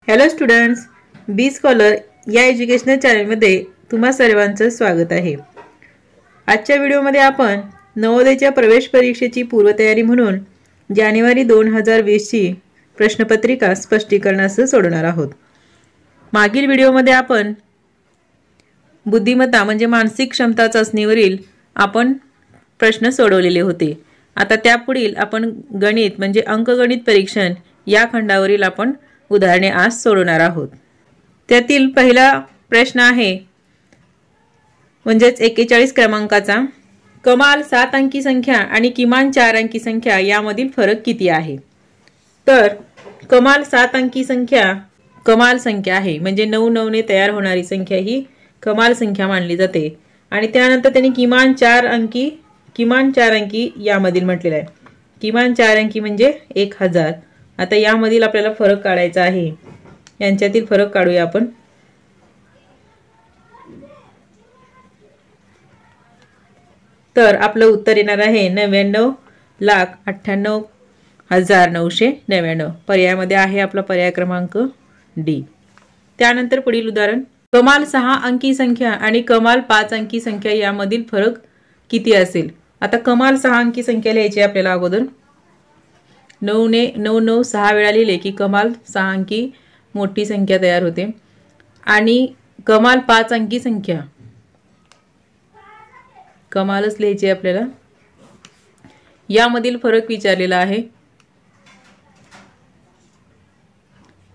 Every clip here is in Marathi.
हॅलो स्टुडंट्स, बी स्कॉलर या एज्युकेशनल चॅनलमध्ये तुम्हा सर्वांचं स्वागत आहे। आजच्या व्हिडिओमध्ये आपण नवोदयच्या प्रवेश परीक्षेची पूर्वतयारी म्हणून जानेवारी 2020 ची प्रश्नपत्रिका स्पष्टीकरणासह सोडवणार आहोत। मागील व्हिडिओमध्ये आपण बुद्धिमत्ता म्हणजे मानसिक क्षमता चाचणीवरील आपण प्रश्न सोडवलेले होते। आता त्यापुढील आपण गणित म्हणजे अंकगणित परीक्षण या खंडावरील आपण उदाहरणे आज सोडवणार आहोत। त्यातील पहिला प्रश्न आहे म्हणजेच 41 क्रमांकाचा, कमाल 7 अंकी संख्या आणि किमान 4 अंकी संख्या यामधील फरक किती आहे। तर कमाल 7 अंकी संख्या कमाल संख्या आहे, म्हणजे 9 ने तयार होणारी संख्या ही कमाल संख्या मानली जाते। आणि त्यानंतर त्यांनी किमान 4 अंकी यामधील म्हटलेला आहे। किमान 4 अंकी म्हणजे 1000। आता यामधील आपल्याला फरक काढायचा आहे, यांच्यातील फरक काढूया आपण। तर आपलं उत्तर येणार आहे 99,98,999। पर्यायामध्ये आहे आपला पर्याय क्रमांक डी। त्यानंतर पुढील उदाहरण, कमाल 6 अंकी संख्या आणि कमाल 5 अंकी संख्या यामधील फरक किती असेल। आता कमाल 6 अंकी संख्या लिहायची आपल्याला अगोदर। 9 ने 9 6 वेळा लिहिले की कमाल 6 अंकी मोठी संख्या तयार होते। आणि कमाल 5 अंकी संख्या कमालच लिहायची आपल्याला, यामधील फरक विचारलेला आहे।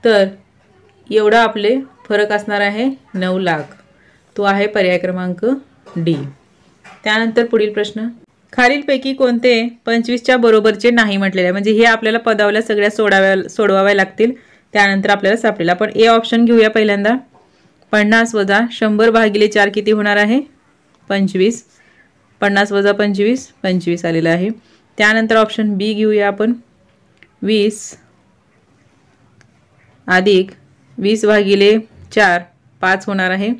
तर एवढा आपले फरक असणार आहे 9 लाख। तो आहे पर्याय क्रमांक डी। त्यानंतर पुढील प्रश्न, खालीलपैकी कोणते 25 च्या बरोबरचे नाही म्हटलेले आहे, म्हणजे हे आपल्याला पदावल्या सगळ्या सोडवाव्या लागतील। त्यानंतर आपल्याला सापडेल। आपण ए ऑप्शन घेऊया पहिल्यांदा। 50 वजा 100 भागिले 4 किती होणार आहे 25। 50 वजा 25 25 आलेला आहे। त्यानंतर ऑप्शन बी घेऊया आपण। 20 अधिक 20 भागिले 4 5 होणार आहे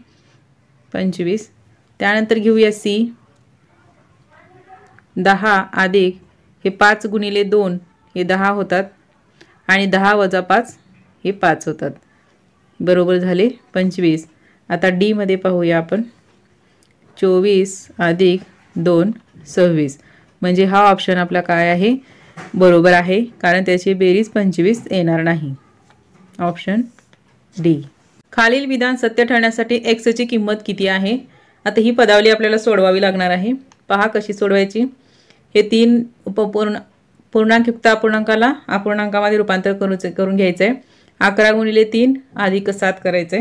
25। त्यानंतर घेऊया सी। 10 अधिक हे 5 गुणिले 2 हे 10 होतात आणि 10 वजा 5 हे 5 होतात, बरोबर झाले 25। आता डी मध्ये पाहूया आपण। 24 अधिक 2 26, म्हणजे हा ऑप्शन आपला काय आहे बरोबर आहे, कारण त्याची बेरीज 25 येणार नाही। Option D. खालील विधान सत्य ठरण्यासाठी x ची किंमत किती आहे। आता ही पदावली आपल्याला सोडवावी लागणार आहे। पहा कशी सोडवायची। हे 3 पूर्णांकयुक्त अपूर्णांकाला अपूर्णांकामध्ये रूपांतर करून घ्यायचे आहे। 11 गुणिले 3 अधिक 7 करायचे।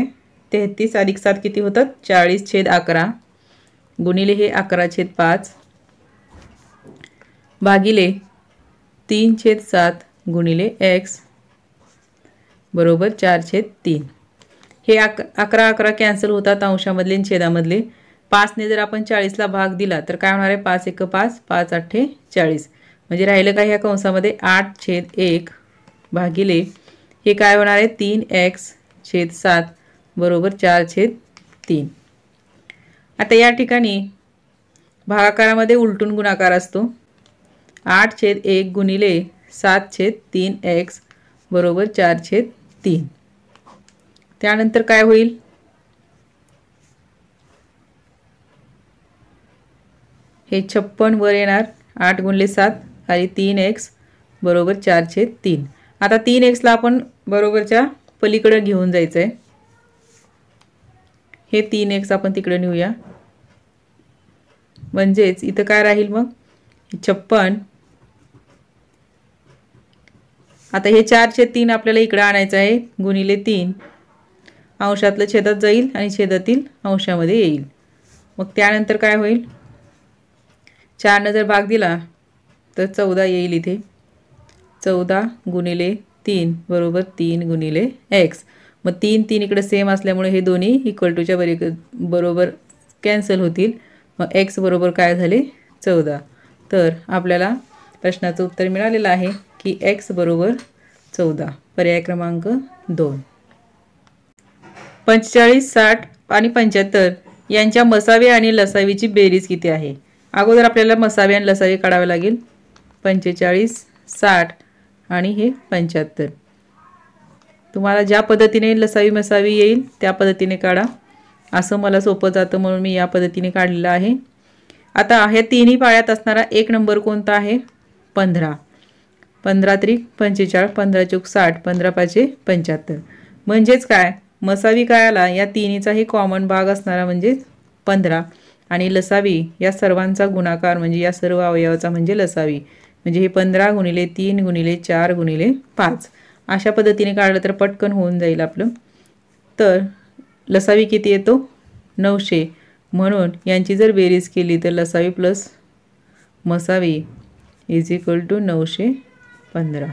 33 अधिक 7 किती होतात 40/11 गुणिले हे 11/5 भागिले 3/7 गुणिले x बरोबर 4/3। हे 11 कॅन्सल होतात अंशामधले आणि छेदामधले। 5 ने जर आपण 40 ला भाग दिला तर काय होणार आहे 5 × 5 5 × 8 = 40, म्हणजे राहिलं काय ह्या कंसामध्ये 8/1 भागिले हे काय होणार आहे 3x/7 बरोबर 4/3। आता या ठिकाणी भागाकारामध्ये उलटून गुणाकार असतो। 8/1 गुणिले 7/3x बरोबर 4/3। त्यानंतर काय होईल, हे 56 वर येणार। 8 गुणिले 7 आणि 3x बरोबर 4/3। आता 3x ला आपण बरोबरच्या पलीकडे घेऊन जायचंय। हे 3x आपण तिकडे नेऊया, म्हणजेच इथं काय राहील मग 56। आता हे 4/3 आपल्याला इकडे आणायचं आहे गुणिले 3, अंशातलं छेदात जाईल आणि छेदातील अंशामध्ये येईल। मग त्यानंतर काय होईल 4 ने जर भाग दिला तर 14 येईल इथे। 14 गुणिले 3 बरोबर 3 गुणिले x। मग 3 इकडे सेम असल्यामुळे हे दोन्ही इक्वल टूच्या बरोबर कॅन्सल होतील। मग x बरोबर काय झाले 14। तर आपल्याला प्रश्नाचं उत्तर मिळालेलं आहे की x बरोबर 14, पर्याय क्रमांक 2। 45 60 आणि 75 यांच्या मसावी आणि लसावीची बेरीज किती आहे। अगोदर आपल्याला मसावी आणि लसावी काढावे लागेल। 45 60 आणि हे 75। तुम्हाला ज्या पद्धतीने लसावी मसावी येईल त्या पद्धतीने काढा. असं मला सोपं जातं म्हणून मी या पद्धतीने काढलेलं आहे. आता ह्या तिन्ही पाळ्यात असणारा एक नंबर कोणता आहे? 15. 15 त्रिक 45, 15 चौक 60, 15 पाचे 75. म्हणजेच काय, मसावी काय आला, या तिन्हीचाही कॉमन भाग असणारा म्हणजे 15 आणि लसावी या सर्वांचा गुणाकार म्हणजे या सर्व अवयवाचा म्हणजे लसावी. म्हणजे हे 15 गुणिले 3 गुणिले 4 गुणिले 5 अशा पद्धतीने काढलं तर पटकन होऊन जाईल आपलं. तर लसावी किती येतो? 900. म्हणून यांची जर बेरीज केली तर लसावी प्लस मसावी is equal to 915.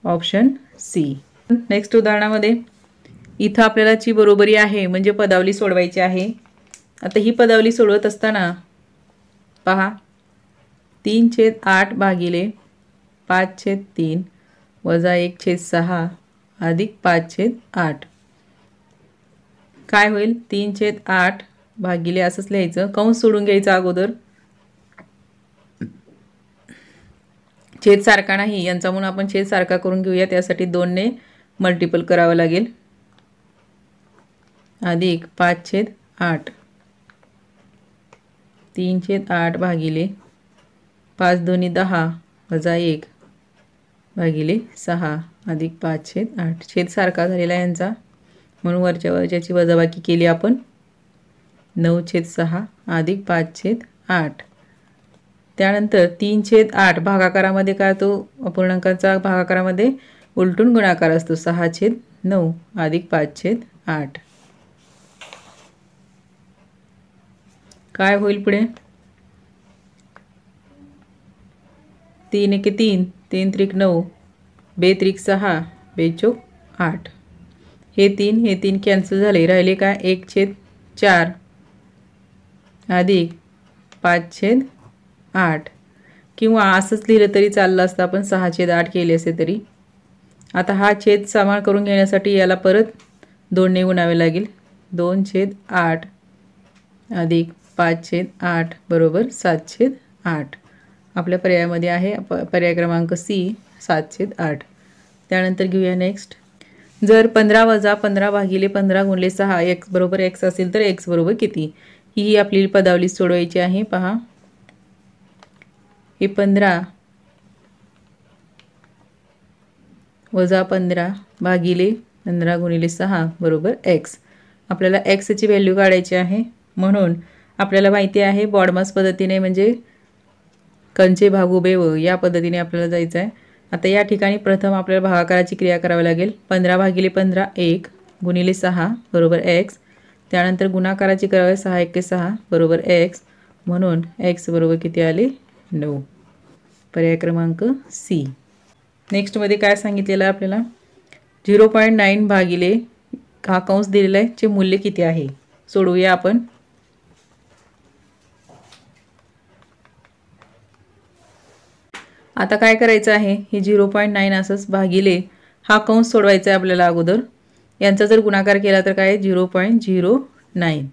Option C. Next उदाहरणामध्ये इथं आपल्याला ची बरोबरी आहे म्हणजे पदावली सोडवायची आहे. आता ही पदावली सोडवत असताना पहा 3/8 भागिले 5/3 वजा 1/6 अधिक 5/8 काय होईल? 3/8 भागिले असंच लिहायचं, कंस सोडून घ्यायचा अगोदर. छेद सारखा नाही यांचा म्हणून आपण छेद सारखा करून घेऊया. त्यासाठी 2 ने मल्टिपल करावं लागेल. अधिक 5/8 3/8 भागिले 5 दोन्ही 10 वजा 1 भागिले 6 अधिक 5/8. छेद सारखा झालेला आहे यांचा म्हणून वरच्या वरच्याची वजाबाकी केली आपण. 9/6 अधिक 5/8. त्यानंतर 3/8 भागाकारामध्ये काय तो अपूर्णांकाचा भागाकारामध्ये उलटून गुणाकार असतो. 6/9 अधिक 5/8 काय होईल पुढे? 3 एके 3 3 त्रिक 9 2 त्रिक 6 2 चौक 8. हे 3 कॅन्सल झाले. राहिले काय? 1/4 अधिक 5/8 किंवा असंच लिहिलं तरी चाललं असतं, आपण 6/8 केले असे तरी. आता हा छेद समान करून घेण्यासाठी याला परत 2 ने गुणावे लागेल. 2/8 अधिक 5/8 बरोबर 7/8. आपल्या पर्यायामध्ये आहे पर्याय क्रमांक सी 7/8. त्यानंतर घेऊया नेक्स्ट. जर 15 वजा 15 भागिले 15 गुणिले 6 x बरोबर x असेल तर x बरोबर किती? ही आपली पदावली सोडवायची आहे. पहा हे 15 वजा 15 भागिले 15 गुणिले 6 बरोबर x. आपल्याला x ची व्हॅल्यू काढायची आहे. म्हणून आपल्याला माहिती आहे बॉडमास पद्धतीने म्हणजे कंचे भागू बेव या पद्धतीने आपल्याला जायचं आहे. आता या ठिकाणी प्रथम आपल्याला भागाकाराची क्रिया करावी लागेल. 15 भागिले 15 1 गुणिले 6 बरोबर x. त्यानंतर गुणाकाराची करावी 6 एके 6 बरोबर x. म्हणून x बरोबर किती आले? 9. पर्याय क्रमांक सी. नेक्स्टमध्ये काय सांगितलेलं आहे आपल्याला? 0.9 भागिले हा कंस दिलेला आहे चे मूल्य किती आहे? सोडवूया आपण. आता काय करायचं आहे? हे 0.9 असंच भागिले हा कंस सोडवायचा आहे आपल्याला अगोदर. यांचा जर गुणाकार केला तर काय? 0.09.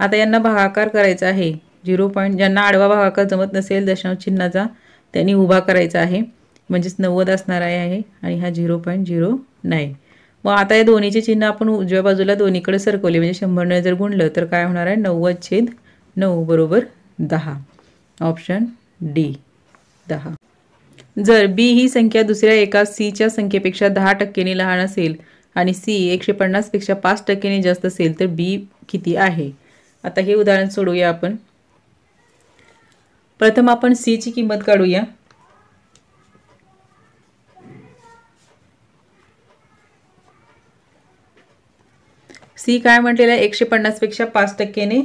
आता यांना भागाकार करायचा आहे. ज्यांना आडवा भागाकार जमत नसेल दशांश चिन्हाचा त्यांनी उभा करायचा आहे म्हणजेच 90 असणार आहे आणि हा 0.09. मग आता या दोन्हीचे चिन्ह आपण उजव्या बाजूला दोन्हीकडे सरकवले म्हणजे 100 ने जर गुणलं तर काय होणार आहे? 90/9 बरोबर 10. Option D 10. जर बी ही संख्या दुसऱ्या एका सीच्या संख्येपेक्षा 10% लहान असेल आणि सी 150 पेक्षा 5% जास्त असेल तर बी किती आहे? आता हे उदाहरण सोडवूया आपण. प्रथम आपण सी ची किंमत काढूया. सी काय म्हटलेलं आहे? 150 पेक्षा 5%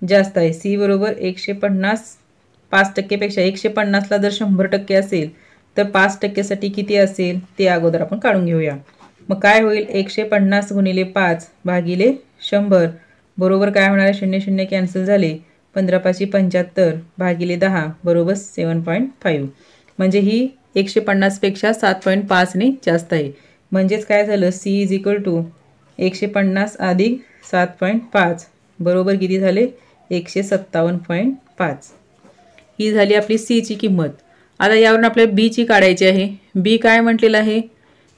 जास्त आहे. सी बरोबर 150 5% पेक्षा 150 ला जर 100% असेल तर 5% साठी किती असेल ते अगोदर आपण काढून घेऊया. मग काय होईल? 150 गुणिले 5 भागिले 100 बरोबर काय होणार आहे? 0 0 कॅन्सल झाले. 15 5 75 भागिले 10 बरोबर 7.5. म्हणजे ही 150 पेक्षा 7.5 ने जास्त आहे. म्हणजेच काय झालं? सी इज इक्वल टू 150 अधिक 7.5 बरोबर किती झाले? 157.5. ही झाली आपली सी ची किंमत. आता यावरून आपल्याला बी ची काढायची आहे. बी काय म्हटलेलं आहे?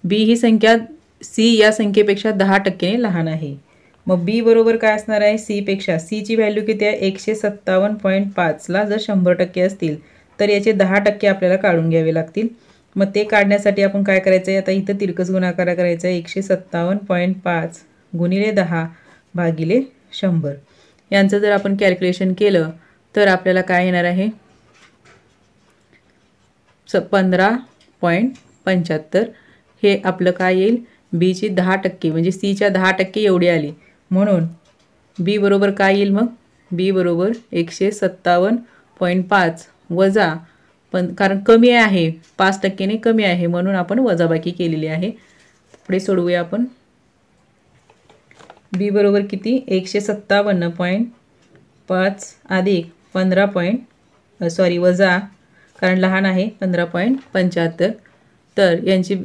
बी ही संख्या सी या संख्येपेक्षा 10% लहान आहे. मग बी बरोबर काय असणार आहे, सी पेक्षा. सीची व्हॅल्यू किती आहे, 157.5ला जर 100% असतील तर याचे 10% आपल्याला काढून घ्यावे लागतील. मग ते काढण्यासाठी आपण काय करायचं आहे, आता इथं तिरकस गुणाकार करायचा आहे. 157.5 गुणिले 10 भागिले 100 यांचं जर आपण कॅल्क्युलेशन केलं तर आपल्याला काय येणार आहे, 15.75. हे आपलं काय येईल, बीची 10% म्हणजे सीच्या 10% एवढी आली. म्हणून बी बरोबर काय येईल, मग बी बरोबर 157.5 वजा कारण कमी आहे, 5%ने कमी आहे म्हणून आपण वजाबाकी केलेली आहे. पुढे सोडवूया आपण. बी बरोबर किती, 157.5 अधिक 15 वजा, कारण लहान आहे 15.75. तर यांची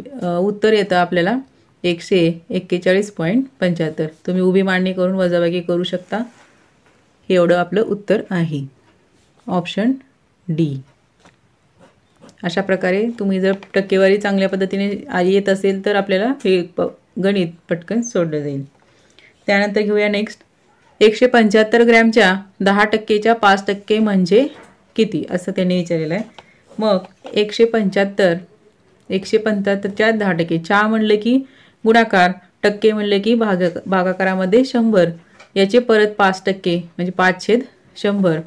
उत्तर येतं आपल्याला 141.75. तुम्ही उभी मांडणी करून वजाबाकी करू शकता. हे एवढं आपलं उत्तर आहे, ऑप्शन डी. अशा प्रकारे तुम्ही जर टक्केवारी चांगल्या पद्धतीने येत असेल तर आपल्याला हे गणित पटकन सोडलं जाईल. त्यानंतर घेऊया नेक्स्ट. 175 ग्रॅमच्या 10%च्या 5% म्हणजे किती, असं त्यांनी विचारलेलं आहे. मग 175च्या 10%, च्या म्हणलं की गुणाकार, टक्के म्हणलं की भागाकारामध्ये 100, याचे परत 5% म्हणजे 5/100.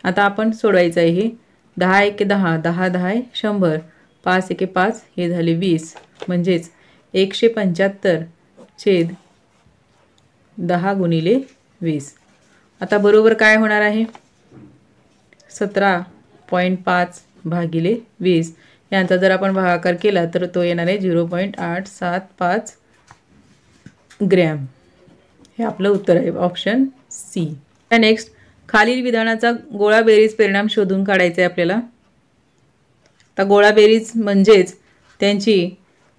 आता आपण सोडवायचं आहे हे. 10 एके 10, 10 10 100, 5 एके 5, हे झाले 20, म्हणजेच 175/10 गुणिले 20. आता बरोबर काय होणार आहे, 17.5 भागिले 20 यांचा जर आपण भागाकार केला तर तो येणार आहे 0.875 ग्रॅम. हे आपलं उत्तर आहे, ऑप्शन सी. नेक्स्ट, खालील विधानाचा गोळा बेरीज परिणाम शोधून काढायचा आहे आपल्याला. तर गोळा बेरीज म्हणजेच त्यांची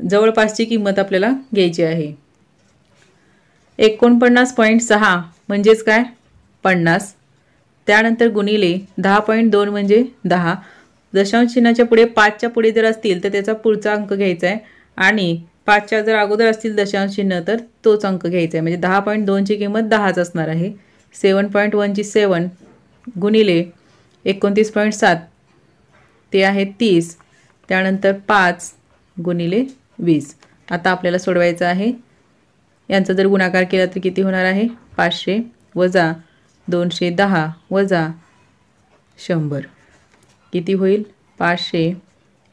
जवळपासची किंमत आपल्याला घ्यायची आहे. 49.6 म्हणजेच काय, 50. त्यानंतर गुणिले 10.2 म्हणजे 10. दशांश चिन्हाच्या पुढे 5च्या पुढे जर असतील तर त्याचा पुढचा अंक घ्यायचा आहे, आणि 5च्या जर अगोदर असतील दशांश चिन्ह तर तोच अंक घ्यायचा आहे. म्हणजे 10.2ची किंमत 10च असणार आहे. 7.1ची 7 गुणिले 29.7 ते आहे 30. त्यानंतर 5 गुणिले 20. आता आपल्याला सोडवायचं आहे. यांचा जर गुणाकार केला तर किती होणार आहे, 500 वजा 210 वजा 100 किती होईल, 500.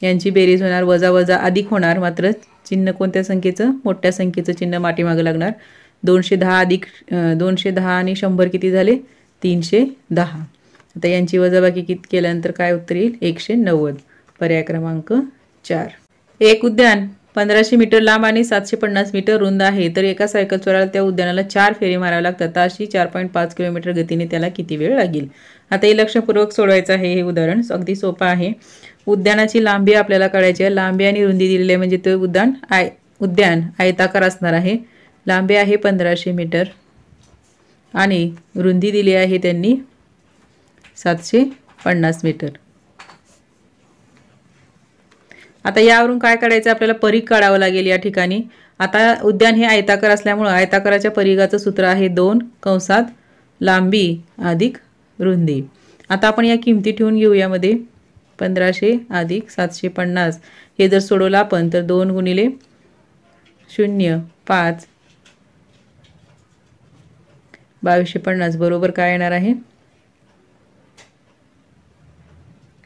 यांची बेरीज होणार, वजा वजा अधिक होणार, मात्र चिन्ह कोणत्या संख्येचं, मोठ्या संख्येचं चिन्ह पाठीमागे लागणार. 210 अधिक 210 आणि 100 किती झाले, 310. आता यांची वजाबाकी किती केल्यानंतर काय उत्तर येईल, 190. पर्याय क्रमांक 4. एक उद्यान 1500 मीटर लांब आणि 750 मीटर रुंद आहे, तर एका सायकल चोराला त्या उद्यानाला 4 फेरी माराव्या लागतात. ताशी 4.5 किलोमीटर गतीने त्याला किती वेळ लागेल. आता हे लक्षपूर्वक सोडवायचं आहे. हे उदाहरण अगदी सोपं आहे. उद्यानाची लांबी आपल्याला काढायची आहे. लांबी आणि रुंदी दिलेली आहे, म्हणजे ते उद्यान आयताकार असणार आहे. लांबी आहे 1500 मीटर आणि रुंदी दिली आहे त्यांनी 750 मीटर. आता यावरून काय काढायचं, आपल्याला परिघ काढावं लागेल या ठिकाणी. आता उद्यान हे आयताकार असल्यामुळे आयताकाराच्या परिघाचं सूत्र आहे 2 कंसात लांबी अधिक रुंदी. आता आपण या किमती ठेवून घेऊ यामध्ये. 1500 अधिक 750 हे जर सोडवलं आपण तर 2 गुणिले 0 5 2250 बरोबर काय येणार आहे,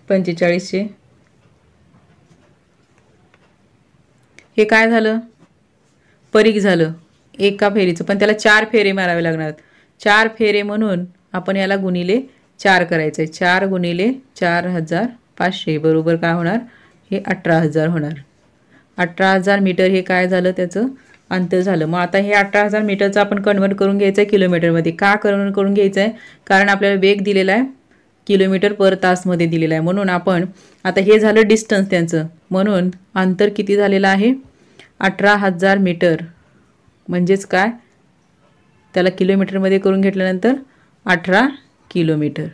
4500. हे काय झालं, परिघ झालं एका फेरीचं, पण त्याला 4 फेरे मारावे लागणार. 4 फेरे म्हणून आपण याला गुणिले 4 करायचं आहे. 4 गुणिले 4500 बरोबर काय होणार, हे 18000 होणार. 18000 मीटर हे काय झालं, त्याचं अंतर झालं. मग आता हे 18000 मीटरचं आपण कन्वर्ट करून घ्यायचं आहे किलोमीटरमध्ये. का कन्वर्ट करून घ्यायचं आहे, कारण आपल्याला वेग दिलेला आहे किलोमीटर पर तासमध्ये दिलेला आहे. म्हणून आपण आता हे झालं डिस्टन्स त्यांचं, म्हणून अंतर किती झालेलं आहे, 18000 मीटर. म्हणजेच काय, त्याला किलोमीटरमध्ये करून घेतल्यानंतर 18 किलोमीटर.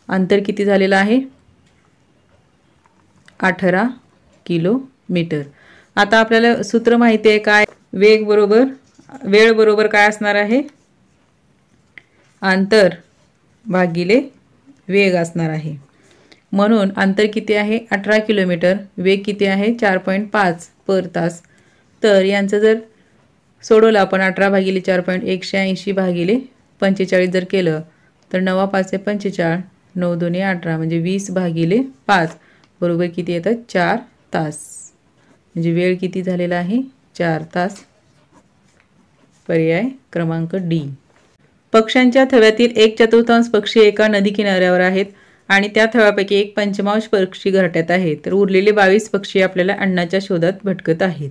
अंतर किती झालेलं आहे, 18 किलोमीटर। आता आपल्याला सूत्र माहिती आहे काय, वेग बरोबर वेळ बरोबर काय असणार आहे, अंतर भागिले वेग असणार आहे। म्हणून अंतर किती आहे 18 किलोमीटर, वेग किती आहे 4.5 पर तास। तर यांचं जर सोडवलं आपण 18 भागिले 4.180 भागिले 45 जर केलं तर 9 5 45, 9 2 18 म्हणजे 20 भागिले 5 बरोबर किती येतात 4 तास। म्हणजे वेळ किती झालेला आहे 4 तास। पर्याय क्रमांक डी। पक्ष्यांच्या थव्यातील 1/4 पक्षी एका नदी किनाऱ्यावर आहेत आणि त्या थव्यापैकी 1/5 पक्षी घरट्यात आहेत, तर उरलेले 22 पक्षी आपल्याला अन्नाच्या शोधात भटकत आहेत।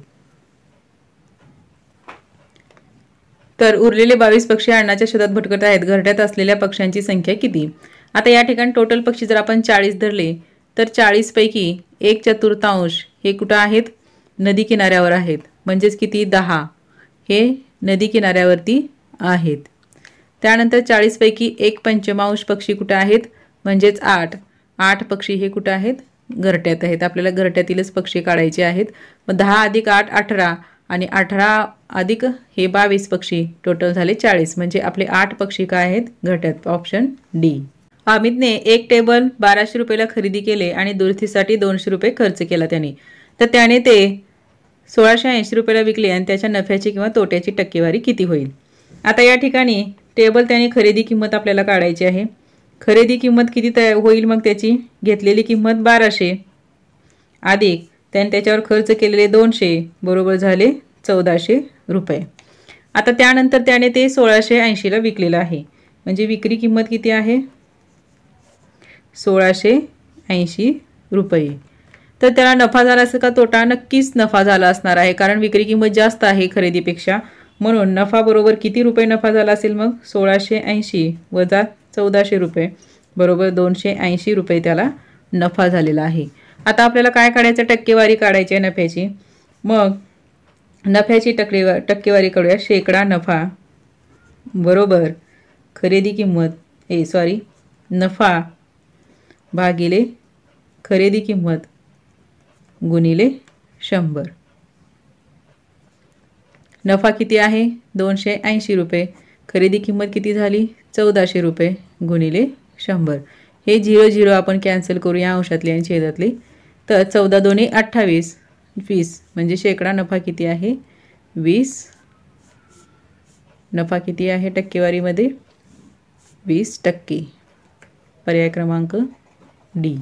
तर उरलेले 22 पक्षी अन्नाच्या शोधात भटकत आहेत, घरट्यात असलेल्या पक्ष्यांची संख्या किती। आता या ठिकाणी टोटल पक्षी जर आपण 40 धरले तर 40 पैकी 1/4 हे कुठं आहेत, नदी किनाऱ्यावर आहेत, म्हणजेच किती 10 हे नदी किनाऱ्यावरती आहेत। त्यानंतर 40 पैकी 1/5 पक्षी कुठे आहेत, म्हणजेच 8 पक्षी हे कुठे आहेत, घरट्यात आहेत। आपल्याला घरट्यातीलच पक्षी काढायचे आहेत। मग 10 + 8 18 आणि 18 अधिक हे 22 पक्षी टोटल झाले 40, म्हणजे आपले 8 पक्षी काय आहेत घरट्यात। Option D. अमितने एक टेबल 1200 रुपयाला खरेदी केले आणि दुरुस्तीसाठी 200 रुपये खर्च केला त्याने, तर त्याने ते 1680 रुपयाला विकले आणि त्याच्या नफ्याची किंवा तोट्याची टक्केवारी किती होईल। आता या ठिकाणी टेबल त्याने खरेदी किंमत आपल्याला काढायची आहे। खरेदी किंमत किती होईल, मग त्याची घेतलेली किंमत 1200 अधिक त्याने त्याच्यावर खर्च केलेले 200 बरोबर झाले 1400 रुपये। आता त्यानंतर त्याने ते 1680ला विकलेलं आहे, म्हणजे विक्री किंमत किती आहे 1680 रुपये। तर त्याला नफा झाला असेल का तोटा, नक्कीच नफा झाला असणार आहे, कारण विक्री किंमत जास्त आहे खरेदीपेक्षा। म्हणून नफा बरोबर किती रुपये नफा झाला असेल, मग 1680 वजा 1400 रुपये बरोबर 280 रुपये त्याला नफा झालेला आहे। आता आपल्याला काय काढायचं, टक्केवारी काढायची आहे नफ्याची। मग नफ्याची टक्केवारी काढूया। शेकडा नफा बरोबर खरेदी किंमत नफा भागिले खरेदी किंमत गुणिले 100। नफा किती आहे 280 रुपये, खरेदी किंमत किती झाली 1400 रुपये गुणिले 100। हे 0 0 आपण कॅन्सल करूया अंशातले आणि छेदातले। तर 14 2 28 20 म्हणजे शेकडा नफा किती आहे 20। नफा किती आहे टक्केवारीमध्ये 20%। पर्याय क्रमांक डी।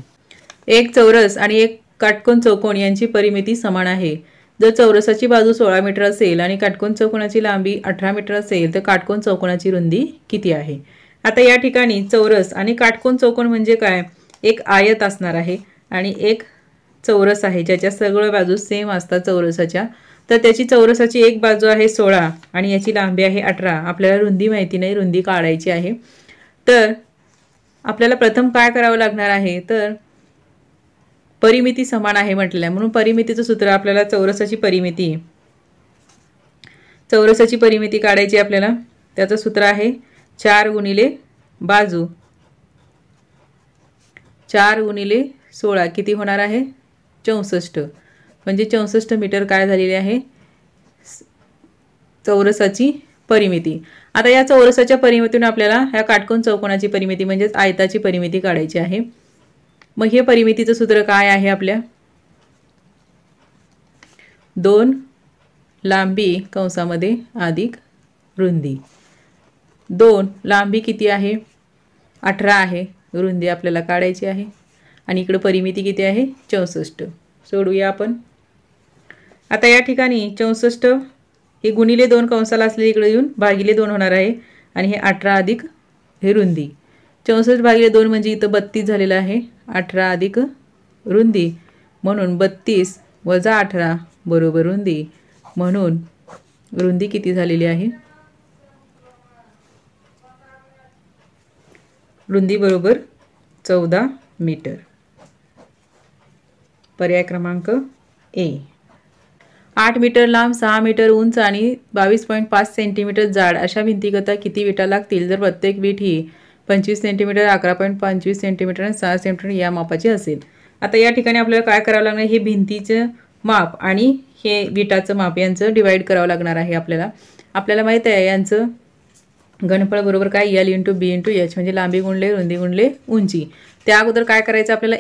एक चौरस आणि एक काटकोन चौकोन यांची परिमिती समान आहे। जर चौरसाची बाजू 16 मीटर असेल आणि काटकोन चौकोनाची लांबी 18 मीटर असेल तर काटकोन चौकोनाची रुंदी किती आहे। आता या ठिकाणी चौरस आणि काटकोन चौकोन म्हणजे काय, एक आयत असणार आहे आणि एक चौरस आहे ज्याच्या सगळ्या बाजू सेम असतात चौरसाच्या। तर त्याची चौरसाची एक बाजू आहे 16 आणि याची लांबी आहे 18। आपल्याला रुंदी माहिती नाही, रुंदी काढायची आहे। तर आपल्याला प्रथम काय करावं लागणार आहे, तर परिमिती समान आहे म्हटलं, म्हणून परिमितीचं सूत्र आपल्याला चौरसाची परिमिती काढायची आपल्याला। त्याचं सूत्र आहे 4 गुणिले बाजू 4 गुणिले 16 किती होणार आहे 64, म्हणजे 64 मीटर काय झालेली आहे चौरसाची परिमिती। आता या चौरसाच्या परिमितीतून आपल्याला ह्या काटकोन चौकोनाची परिमिती म्हणजेच आयताची परिमिती काढायची आहे। मग हे परिमितीचं सूत्र काय आहे आपल्या, 2 लांबी कंसामध्ये अधिक रुंदी। 2 लांबी किती आहे 18 आहे, रुंदी आपल्याला काढायची आहे आणि इकडे परिमिती किती आहे 64। सोडूया आपण। आता या ठिकाणी 64 हे गुणिले 2 कंसाला असलेले इकडे येऊन भागिले 2 होणार आहे आणि हे 18 अधिक हे रुंदी। 64 भागिले 2 म्हणजे इथं 32 झालेलं आहे, 18 अधिक रुंदी म्हणून 32 वजा 18 बरोबर रुंदी, म्हणून रुंदी किती झालेली आहे, रुंदी बरोबर 14 मीटर। पर्याय क्रमांक ए। 8 मीटर लांब 6 मीटर उंच आणि 22.5 सेंटीमीटर जाड अशा भिंतीकरता किती विटा लागतील जर प्रत्येक वीट ही 25 सेंटीमीटर 11.25 सेंटीमीटर आणि 6 सेंटीमीटर या मापाची असेल। आता या ठिकाणी आपल्याला काय करावं लागणार, हे भिंतीचं माप आणि हे विटाचं माप यांचं डिवाइड करावं लागणार आहे आपल्याला. आपल्याला माहित आहे यांचं घनफळ बरोबर काय, L × B × H म्हणजे लांबी गुणले रुंदी गुणले उंची. त्या अगोदर काय करायचं आपल्याला,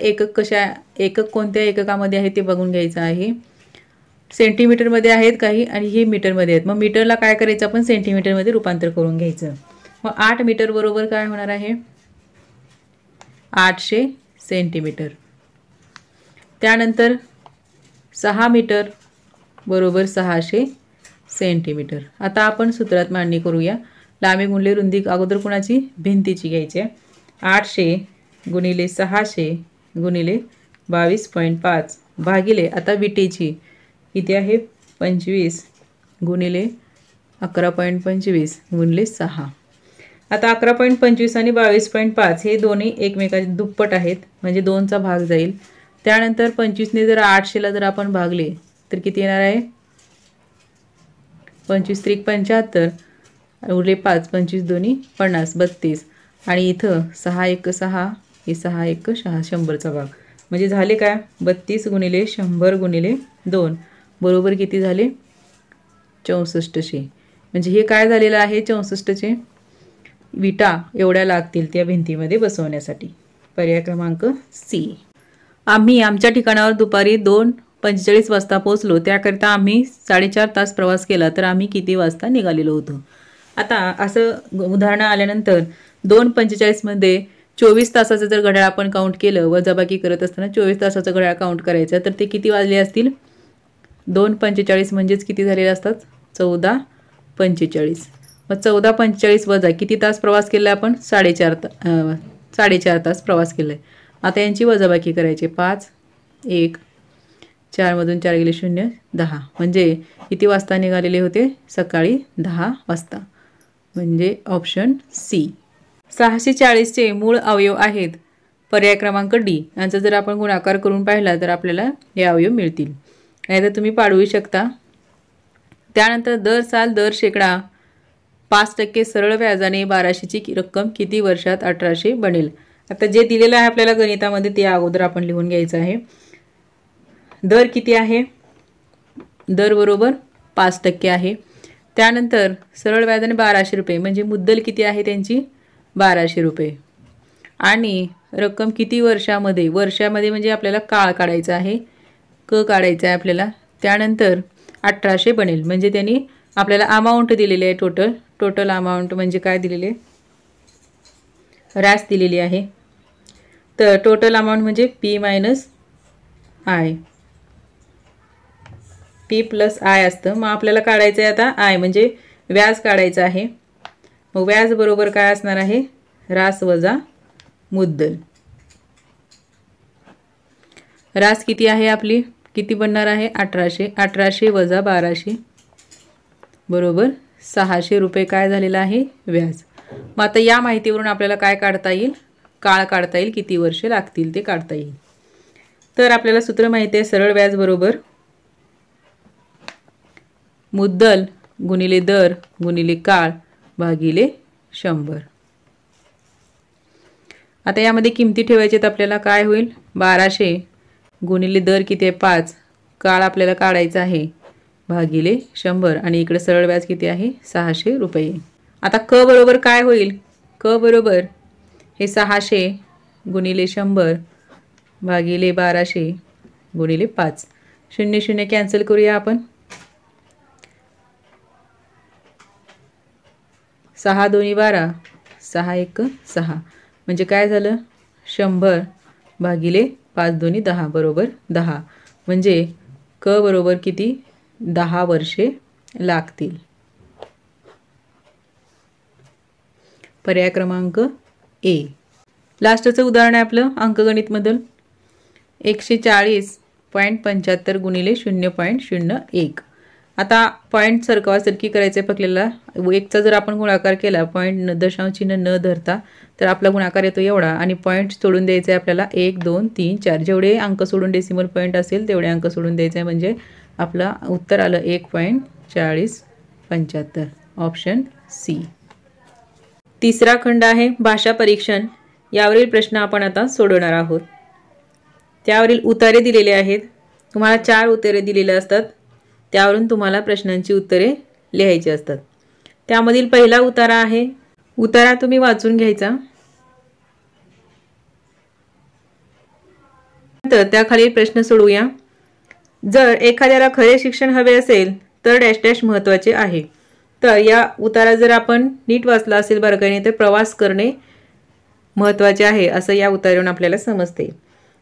एकक कोणत्या एककामध्ये आहे ते बघून घ्यायचं आहे. सेंटीमीटरमध्ये आहेत काही आणि हे मीटरमध्ये आहेत. मग मीटरला काय करायचं आपण, सेंटीमीटरमध्ये रूपांतर करून घ्यायचं. मग 8 मीटर बरोबर काय होणार आहे, 800 सेंटीमीटर. त्यानंतर 6 मीटर बरोबर 600 सेंटीमीटर. आता आपण सूत्रात मांडणी करूया. लांबी गुणले रुंदी अगोदर कोणाची, भिंतीची घ्यायची आहे. 800 गुणिले 600 गुणिले 22.5 भागिले आता विटेची किती आहे, 25 गुणिले 11.25 गुणिले 6. आता 11.25 आणि 22.5 हे दोन्ही एकमेकांचे दुप्पट आहेत म्हणजे 2चा भाग जाईल. त्यानंतर 25ने जर 800ला जर आपण भागले तर किती येणार आहे, 25 त्रिक 75 उरले 5, 25 दोन्ही 50, 32 आणि इथं 6 × 6 हे 6 × 6 100चा भाग म्हणजे झाले काय, 32 गुणिले 100 गुणिले 2 बरोबर किती झाले, 6400. म्हणजे हे काय झालेलं आहे, 6400 विटा एवढ्या लागतील त्या भिंतीमध्ये बसवण्यासाठी. पर्याय क्रमांक सी. आम्ही आमच्या ठिकाणावर दुपारी 2:45 वाजता पोहोचलो. त्याकरिता आम्ही 4.5 तास प्रवास केला. तर आम्ही किती वाजता निघालेलो होतो. आता असं उदाहरण आल्यानंतर 2:45 मध्ये 24 तासाचं जर घड्याळ आपण काउंट केलं, वजाबाकी करत असताना 24 तासाचं घड्याळ काउंट करायचं तर ते किती वाजले असतील, 2:45 म्हणजेच किती झालेले असतात, 14:45. मग 14:45 वजा किती तास प्रवास केला आपण, 4.5 तास प्रवास केला आहे. आता यांची वजाबाकी करायची, 5 1 4 मधून 4 गेले 0 10 म्हणजे किती वाजता निघालेले होते, सकाळी 10 वाजता. म्हणजे ऑप्शन सी. 640चे मूळ अवयव आहेत. पर्याय क्रमांक डी. यांचा जर आपण गुणाकार करून पाहिला तर आपल्याला हे अवयव मिळतील. नाहीतर तुम्ही पाडवू शकता. त्यानंतर दर साल दर शेकडा 5% सरळ व्याजाने 1200ची रक्कम किती वर्षात 1800 बनेल. आता जे दिलेलं आहे आपल्याला गणितामध्ये ते अगोदर आपण लिहून घ्यायचं आहे. दर किती आहे, दर बरोबर 5% आहे. त्यानंतर सरळ व्याजाने 1200 रुपये म्हणजे मुद्दल किती आहे त्यांची, 1200 रुपये. आणि रक्कम किती वर्षामध्ये, वर्षामध्ये म्हणजे आपल्याला काळ काढायचा आहे, क काढायचा आहे आपल्याला. त्यानंतर 1800 बनेल म्हणजे त्यांनी आपल्याला अमाऊंट दिलेली आहे, टोटल अमाऊंट म्हणजे काय दिलेले, रास दिलेली आहे. तर टोटल अमाऊंट म्हणजे P - I, P + I असतं. मग आपल्याला काढायचं आहे आता I म्हणजे व्याज काढायचं आहे. मग व्याज बरोबर काय असणार आहे, रास वजा मुद्दल. रास किती आहे आपली, किती बनणार आहे, 1800. 1800 वजा 1200 बरोबर 600 रुपये काय झालेला आहे, व्याज. मग आता या माहितीवरून आपल्याला काय काढता येईल, काळ काढता येईल, किती वर्ष लागतील ते काढता येईल. तर आपल्याला सूत्र माहिती आहे, सरळ व्याज बरोबर मुद्दल गुणिले दर गुणिले काळ भागिले 100. आता यामध्ये किमती ठेवायचे तर आपल्याला काय होईल, 1200 गुणिले दर किती आहे 5, काळ आपल्याला काढायचा आहे भागिले 100 आणि इकडे सरळ व्याज किती आहे 600 रुपये. आता क बरोबर काय होईल, क बरोबर हे 600 गुणिले 100 भागिले 1200 गुणिले 5. 0 0 कॅन्सल करूया आपण. 6 2 12 6 1 6 म्हणजे काय झालं, 100 भागिले 5 2 10 बरोबर 10. म्हणजे क बरोबर किती, 10 वर्षे लागतील. पर्याय क्रमांक ए. लास्टचं उदाहरण आहे आपलं अंकगणितमधून 140.75 गुणिले 0.01. आता पॉईंट सरकवासरकी करायचं आहे आपल्याला. 1चा जर आपण गुणाकार केला पॉईंट दशांश चिन्ह न धरता तर आपला गुणाकार येतो एवढा आणि पॉईंट सोडून द्यायचं आहे आपल्याला 1 2 3 4 जेवढे अंक सोडून डेसिमल पॉईंट असेल तेवढे अंक सोडून द्यायचे आहे. म्हणजे आपला उत्तर आलं 1.4075 ऑप्शन सी. तिसरा खंड आहे भाषा परीक्षण. यावरील प्रश्न आपण आता सोडवणार आहोत. त्यावरील उतारे दिलेले आहेत। तुम्हाला 4 उत्तरे दिलेली असतात, त्यावरून तुम्हाला प्रश्नांची उत्तरे लिहायची असतात। त्यामधील पहिला उतारा आहे, उतारा तुम्ही वाचून घ्यायचा। तर त्याखालील प्रश्न सोडवूया। जर एखाद्याला खरे शिक्षण हवे असेल तर डॅश डॅश महत्त्वाचे आहे। तर या उतारा जर आपण नीट वाचला असेल बारकाईने तर प्रवास करणे महत्त्वाचे आहे असं या उतारावरून आपल्याला समजते।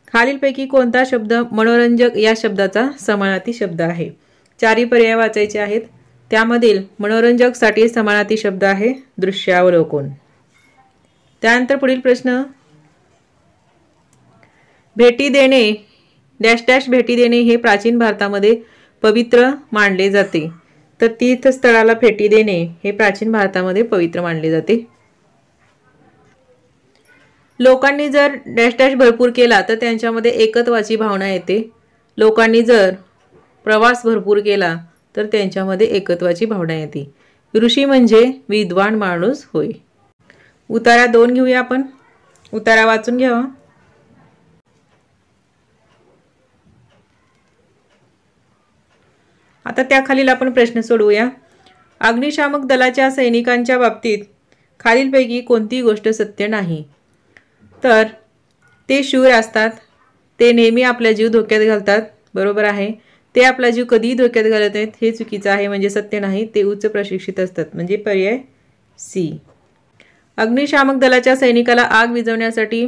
खालीलपैकी कोणता शब्द मनोरंजक या शब्दाचा समानार्थी शब्द आहे? 4 पर्याय वाचायचे आहेत। त्यामधील मनोरंजक साठी समानार्थी शब्द आहे दृश्यावलोकन। त्यानंतर पुढील प्रश्न, भेटी देणे डॅश डॅश भेटी देणे हे प्राचीन भारतामध्ये पवित्र मानले जाते। तर तीर्थस्थळाला भेटी देणे हे प्राचीन भारतामध्ये पवित्र मानले जाते। लोकांनी जर डॅश डॅश भरपूर केला तर त्यांच्यामध्ये एकत्वाची भावना येते। लोकांनी जर प्रवास भरपूर केला तर त्यांच्यामध्ये एकत्वाची भावना येते। ऋषी म्हणजे विद्वान माणूस होय। उतारा 2 घेऊया आपण। उतारा वाचून घ्यावा। आता त्याखालील आपण प्रश्न सोडवूया। अग्निशामक दलाच्या सैनिकांच्या बाबतीत खालीलपैकी कोणती गोष्ट सत्य नाही? तर ते शूर असतात, ते नेहमी आपला जीव धोक्यात घालतात, बरोबर आहे। ते आपला जीव कधीही धोक्यात घालत नाहीत, हे चुकीचं आहे, म्हणजे सत्य नाही। ते उच्च प्रशिक्षित असतात, म्हणजे पर्याय सी। अग्निशामक दलाच्या सैनिकाला आग विझवण्यासाठी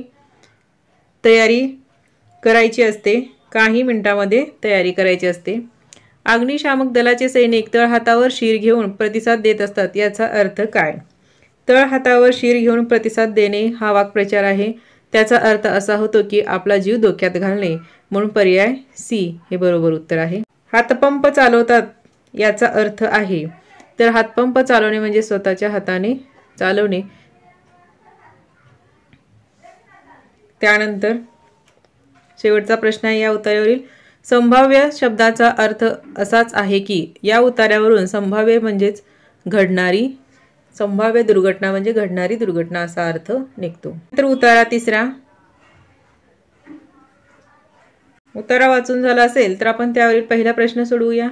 तयारी करायची असते, काही मिनिटांमध्ये तयारी करायची असते। अग्निशामक दलाचे सैनिक तळहातावर शीर घेऊन प्रतिसाद देत असतात, याचा अर्थ काय? तळहातावर शीर घेऊन प्रतिसाद देणे हा वाक्प्रचार आहे। त्याचा अर्थ असा होतो की आपला जीव धोक्यात घालणे, म्हणून पर्याय सी हे बरोबर उत्तर आहे। हातपंप चालवतात याचा अर्थ आहे, तर हातपंप चालवणे म्हणजे स्वतःच्या हाताने चालवणे। त्यानंतर शेवटचा प्रश्न आहे या उतार्यावरील, संभाव्य शब्दाचा अर्थ असाच आहे की या उतार्यावरून संभाव्य म्हणजेच घडणारी, संभाव्य दुर्घटना म्हणजे घडणारी दुर्घटना असा अर्थ निघतो। तर उतारा 3, उतारा वाचून झाला असेल तर आपण त्यावरील पहिला प्रश्न सोडवूया।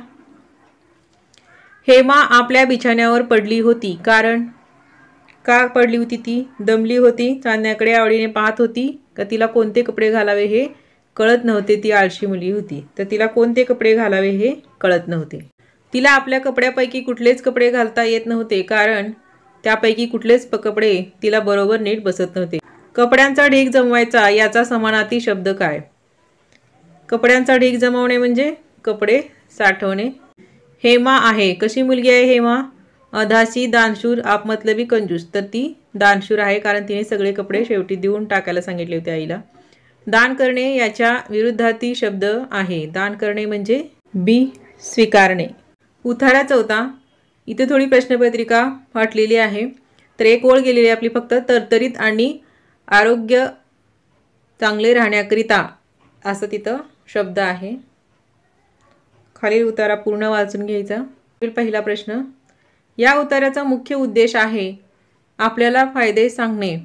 हेमा आपल्या बिछाण्यावर पडली होती, कारण का पडली होती? ती दमली होती, चांदण्याकडे आवडीने पाहत होती, का तिला कोणते कपडे घालावे हे कळत नव्हते, ती आळशी मुलगी होती। तर तिला कोणते कपडे घालावे हे कळत नव्हते। तिला आपल्या कपड्यापैकी कुठलेच कपडे घालता येत नव्हते, कारण त्यापैकी कुठलेच कपडे तिला बरोबर नीट बसत नव्हते। कपड्यांचा ढीग जमवायचा याचा समानार्थी शब्द काय? कपड्यांचा ढीग जमवणे म्हणजे कपडे साठवणे। हेमा आहे, कशी मुलगी आहे हेमा? अधाशी, दानशूर, आपमतलबी, कंजूस। तर ती दानशूर आहे, कारण तिने सगळे कपडे शेवटी देऊन टाकायला सांगितले होते आईला। दान करणे याच्या विरुद्धार्थी शब्द आहे। दान करणे म्हणजे बी स्वीकारणे। उतारा 4, इथे थोडी प्रश्नपत्रिका वाटलेली आहे, तर एक ओळ गेलेली आपली फक्त, तरतरीत आणि आरोग्य चांगले राहण्याकरिता असं तिथं शब्द आहे। खालील उतारा पूर्ण वाचून घ्यायचा। पहिला प्रश्न, या उतार्याचा मुख्य उद्देश आहे आपल्याला फायदे सांगणे।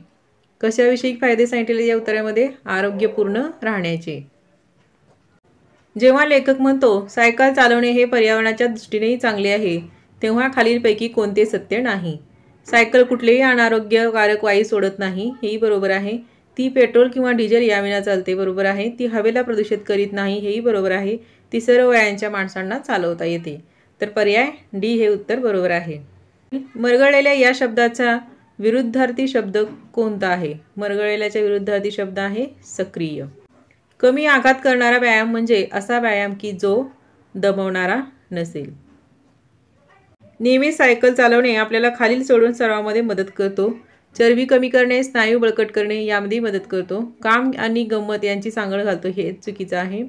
कशाविषयी फायदे सांगितलेले या उतार्यामध्ये? आरोग्यपूर्ण राहण्याचे। जेव्हा लेखक म्हणतो सायकल चालवणे हे पर्यावरणाच्या दृष्टीनेही चांगले आहे, तेव्हा खालीलपैकी कोणते सत्य नाही? सायकल कुठलेही अनारोग्यकारक वायू सोडत नाही, हेही बरोबर आहे। ती पेट्रोल किंवा डिझेल याविना चालते, बरोबर आहे। ती हवेला प्रदूषित करीत नाही, हेही बरोबर आहे। ती सर्व वयांच्या माणसांना चालवता येते, तर पर्याय डी हे उत्तर बरोबर आहे। मरगळलेल्या या शब्दाचा विरुद्धार्थी शब्द कोणता आहे? मरगळलेल्याच्या विरुद्धार्थी शब्द आहे सक्रिय। कमी आघात करणारा व्यायाम म्हणजे असा व्यायाम की जो दमवणारा नसेल। नेहमी सायकल चालवणे आपल्याला खालील सोडून सरावामध्ये मदत करतो। चरबी कमी करणे, स्नायू बळकट करणे यामध्ये मदत करतो। काम आणि गंमत यांची सांगड घालतो, हे चुकीचं आहे।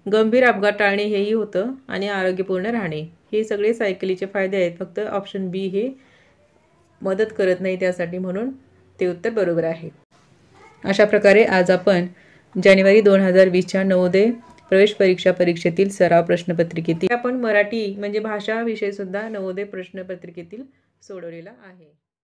गंभीर अपघात टाळणे हेही होतं, आणि आरोग्यपूर्ण राहणे, हे सगळे सायकलीचे फायदे आहेत। फक्त ऑप्शन बी हे मदत करत नाही त्यासाठी, म्हणून ते उत्तर बरोबर आहे। अशा प्रकारे आज आपण जानेवारी 2020च्या नवोदय प्रवेश परीक्षेतील सराव प्रश्नपत्रिकेतील आपण मराठी म्हणजे भाषा विषय सुद्धा नवोदय प्रश्नपत्रिकेतील सोडवलेला आहे।